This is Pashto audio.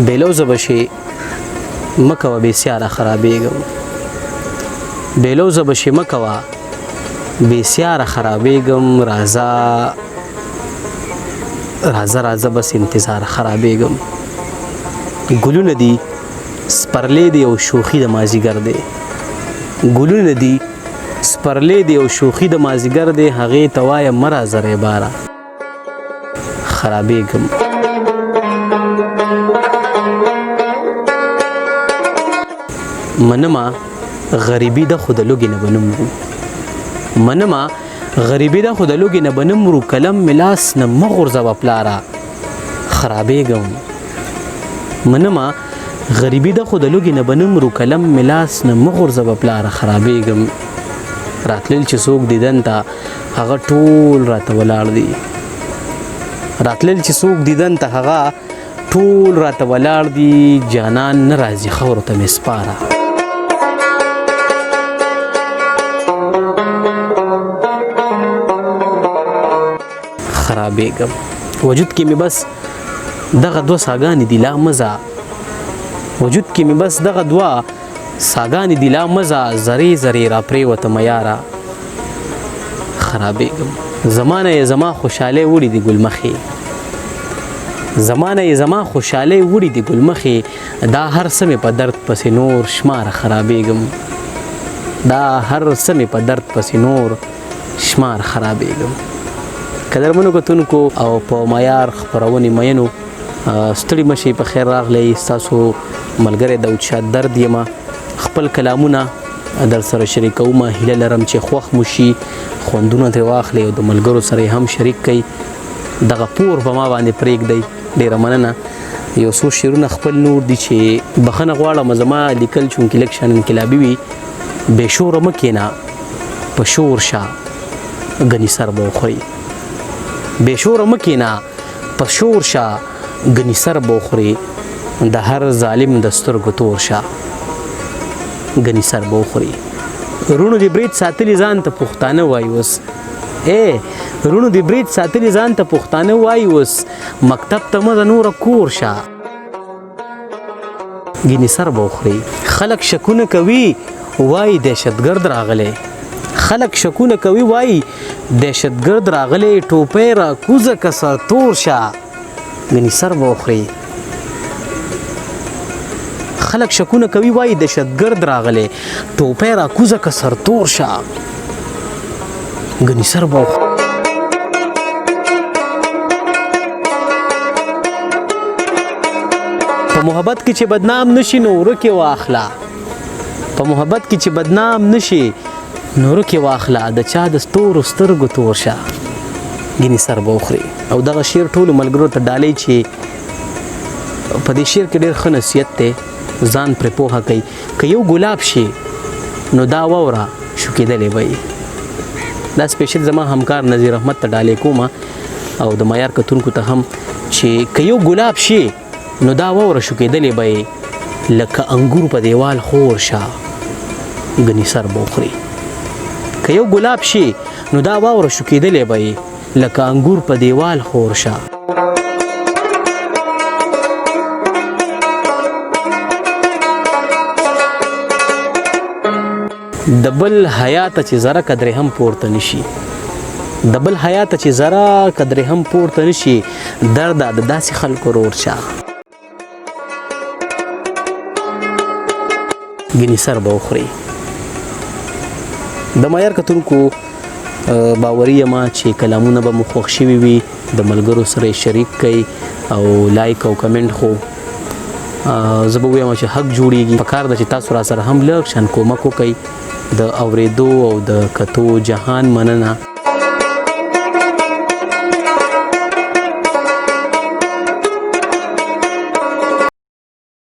بیلوزه بشي مکوه بسیاره خرابېږم بیلوزه بشي مکوه بسیاره خرابېږم راځه بس انتظار خرابېږم ګلونه دي سپرلی دی او شوخي د مازیګر دی ګلونه دي سپرلی دی او شوخي د مازیګر دی هغې ته وایم مه راځه ریباره خرابېږم منمه غریبي ده خو د لوږې نه به نه مرو منمه غریبي ده خو د لوږې نه به نه مرو قلم مې لاس نه مه غورځوه پلاره خرابېږم منمه غریبي ده خو د لوږې نه به نه مرو قلم مې لاس نه مه غورځوه پلاره خرابېږم راتلل چې څوک دیدن ته هغه ټول راته ولاړ دي راتلل چې څوک دیدن ته هغه ټول راته ولاړ دي جانان نه راځي خاورو ته مې سپاره خرابېږم وجود کې مې بس دغه دوه ساګانې دي لا مزه وجود کې مې بس دغه دوه ساګانې دي لا مزه زرې زرې را پرېوتم یاره خرابېږم زمانه یې زما خوشحالۍ وړي دي ګلمخې زمانه یې زما خوشحالۍ وړي دي ګلمخې دا هر څه مې په درد پسې نور شماره خرابېږم دا هر څه مې په درد پسې نور شمار خرابېږم قدرمنو کتونکو او په معیار خپرونې مینو ستړي مشي په خیر راغلی ستاسو ملګری داود شاه درد یم خپل کلامونه در سره شریکوم هیله لرم چې خوښ مو شي خوندونه ترې واخلئ او د ملګرو سره هم شریک کړئ دغه پور په ما باندې پرېږدئ ډېره مننه یو څو شعرونه خپل نور دي چې بخښنه غواړم زما لیکل چونکې لږ شان انقلابي وي بې شوره مه کښېنه په شور شه ګنې سر به وخوري بې شوره مه کښېنه په شور شه ګنې سر به وخوري د هر ظالم د سترګو تور شه ګنې سر به وخوري رونو د برید ساتلي ځان ته پښتانه وایي اوس رونو د برید ساتلي ځان ته پښتانه وایي اوس مکتب ته مه د نوره کور شه ګنې سر به وخوري خلک شکونه کوي وایي دهشتګرد راغلی خلک شکونه کوي وایي دهشتګرد راغلی ټوپۍ را کوزه که سرتور شه ګنې سر به وخوري خلک شکونه کوي وایي دهشتګرد راغلی ټوپۍ را کوزه که سرتور شه ګنې سر به وخوري په محبت کې چې بدنام نشي نو ورکې واخله په محبت کې چې بدنام نشي نورو کې واخله د چا د ستورو سترګو تور شه ګنې سر به وخوري او دغه شعر ټولو ملګرو ته ډالۍ چې په دې شعر کې ډېر ښه نصیحت دی ځان پرې پوهه کوي که یو ګلاب شي نو دا واوره شوکېدلی به دا سپیشل زما همکار نظیر احمد ته ډالۍ کومه او د معیار کتونکو ته هم چې که یو ګلاب شي نو دا واوره شوکېدلی به لکه انګور په دیوال خور شه ګنې سر به وخوري که یو ګلاب شي نو دا واوره شوکېدلی به لکه انګور په دیوال خور شه د بل حیاته چې ذره قدرې هم پورته نشي د بل حیاته چې ذره قدرې هم پورته نشي درده د داسې خلکو رور شه ګنې سر به وخوري د معیار کتونکو باوري یم چې کلامونه به مو خوښ شوي وي د ملګرو سره شریک کړئ او لایک او کمنټ خو زه به ووایم چې حق جوړیږي پکار ده چې تاسو را سره هم لږ شان کومک وکئ د اورېدو او د کتو جهان مننه